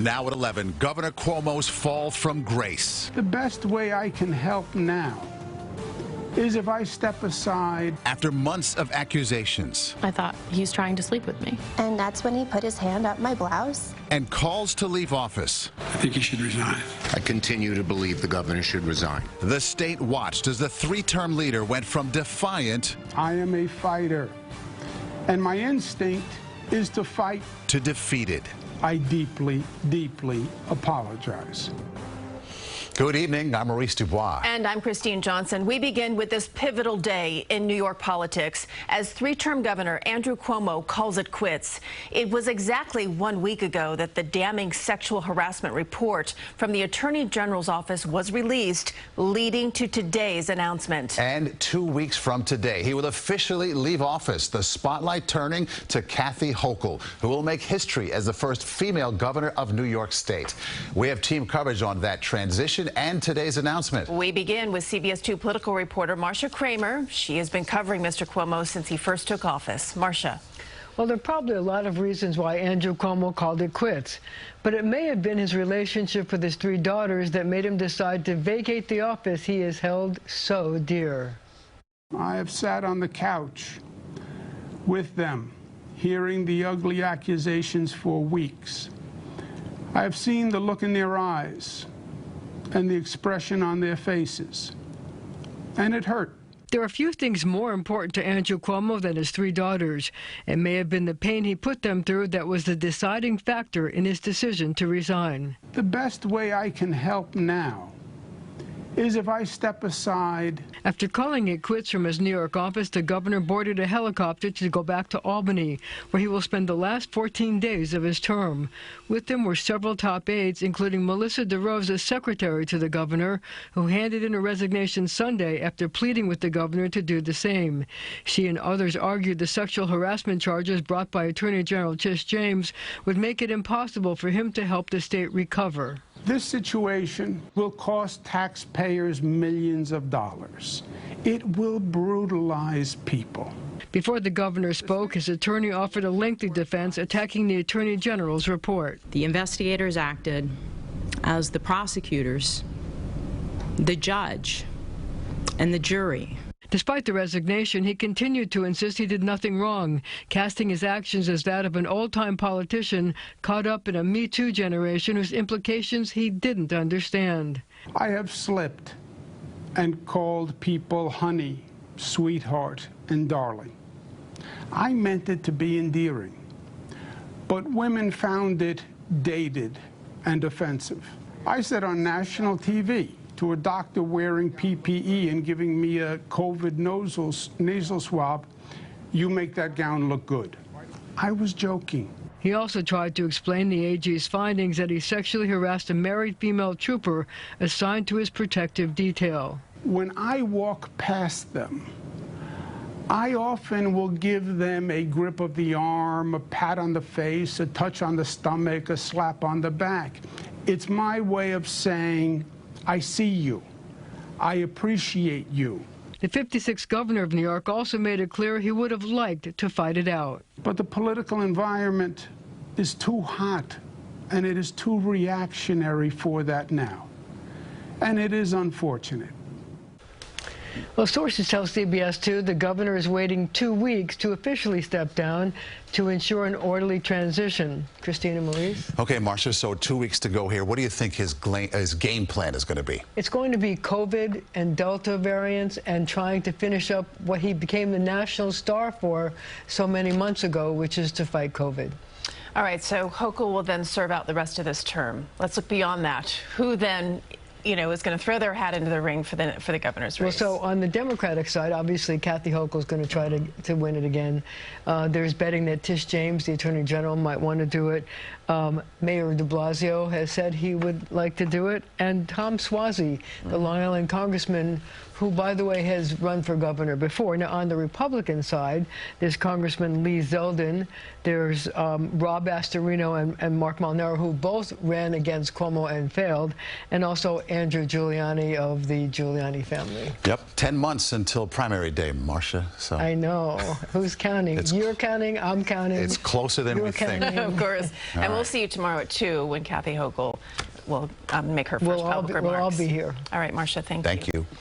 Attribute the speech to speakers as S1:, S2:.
S1: Now at 11, Governor Cuomo's fall from grace.
S2: The best way I can help now is if I step aside.
S1: After months of accusations.
S3: I thought he's trying to sleep with me.
S4: And that's when he put his hand up my blouse.
S1: And calls to leave office.
S2: I think he should resign.
S5: I continue to believe the governor should resign.
S1: The state watched as the three-term leader went from defiant.
S2: I am a fighter, and my instinct is to fight.
S1: To defeated.
S2: I deeply, deeply apologize.
S1: Good evening. I'm Maurice Dubois.
S6: And I'm Christine Johnson. We begin with this pivotal day in New York politics as three-term Governor Andrew Cuomo calls it quits. It was exactly 1 week ago that the damning sexual harassment report from the Attorney General's office was released, leading to today's announcement.
S1: And 2 weeks from today, he will officially leave office, the spotlight turning to Kathy Hochul, who will make history as the first female governor of New York State. We have team coverage on that transition and today's announcement.
S6: We begin with CBS 2 political reporter Marcia Kramer. She has been covering Mr. Cuomo since he first took office. Marcia.
S7: Well, there are probably a lot of reasons why Andrew Cuomo called it quits, but it may have been his relationship with his three daughters that made him decide to vacate the office he has held so dear.
S2: I have sat on the couch with them, hearing the ugly accusations for weeks. I have seen the look in their eyes and the expression on their faces, and it hurt.
S7: There are few things more important to Andrew Cuomo than his three daughters. It may have been the pain he put them through that was the deciding factor in his decision to resign.
S2: The best way I can help now is if I step aside.
S7: After calling it quits from his New York office, the governor boarded a helicopter to go back to Albany, where he will spend the last 14 days of his term. With him were several top aides, including Melissa DeRosa's secretary to the governor, who handed in her resignation Sunday after pleading with the governor to do the same. She and others argued the sexual harassment charges brought by Attorney General Tish James would make it impossible for him to help the state recover.
S2: This situation will cost taxpayers millions of dollars. It will brutalize people.
S7: Before the governor spoke, his attorney offered a lengthy defense attacking the Attorney General's report.
S8: The investigators acted as the prosecutors, the judge, and the jury.
S7: Despite the resignation, he continued to insist he did nothing wrong, casting his actions as that of an old-time politician caught up in a Me Too generation whose implications he didn't understand.
S2: I have slipped and called people honey, sweetheart, and darling. I meant it to be endearing, but women found it dated and offensive. I said on national TV to a doctor wearing PPE and giving me a COVID nasal swab, "You make that gown look good." I was joking.
S7: He also tried to explain the AG's findings that he sexually harassed a married female trooper assigned to his protective detail.
S2: When I walk past them, I often will give them a grip of the arm, a pat on the face, a touch on the stomach, a slap on the back. It's my way of saying, I see you. I appreciate you.
S7: The 56th governor of New York also made it clear he would have liked to fight it out.
S2: But the political environment is too hot, and it is too reactionary for that now. And it is unfortunate.
S7: Well, sources tell CBS 2 the governor is waiting 2 weeks to officially step down to ensure an orderly transition. Christina, Maurice?
S1: Okay, Marcia, so 2 weeks to go here. What do you think his game plan is going to be?
S7: It's going to be COVID and Delta variants and trying to finish up what he became the national star for so many months ago, which is to fight COVID.
S6: All right, so Hochul will then serve out the rest of this term. Let's look beyond that. Who then, is going to throw their hat into the ring for the governor's race?
S7: Well, so on the Democratic side, obviously Kathy Hochul is going to try to win it again. There's betting that Tish James, the Attorney General, might want to do it. Mayor de Blasio has said he would like to do it. And Tom Suozzi, the Long Island congressman who, by the way, has run for governor before. Now, on the Republican side, there's Congressman Lee Zeldin, there's Rob Astorino and Mark Molinaro, who both ran against Cuomo and failed, and also Andrew Giuliani of the Giuliani family.
S1: Yep, 10 months until primary day, Marcia. So
S7: I know. Who's counting? You're counting, I'm counting.
S1: It's closer than we think.
S6: Of course. And we'll see you tomorrow at 2 when Kathy Hochul will make her first public remarks.
S7: We'll all be here.
S6: All right, Marcia, thank you.
S1: Thank you.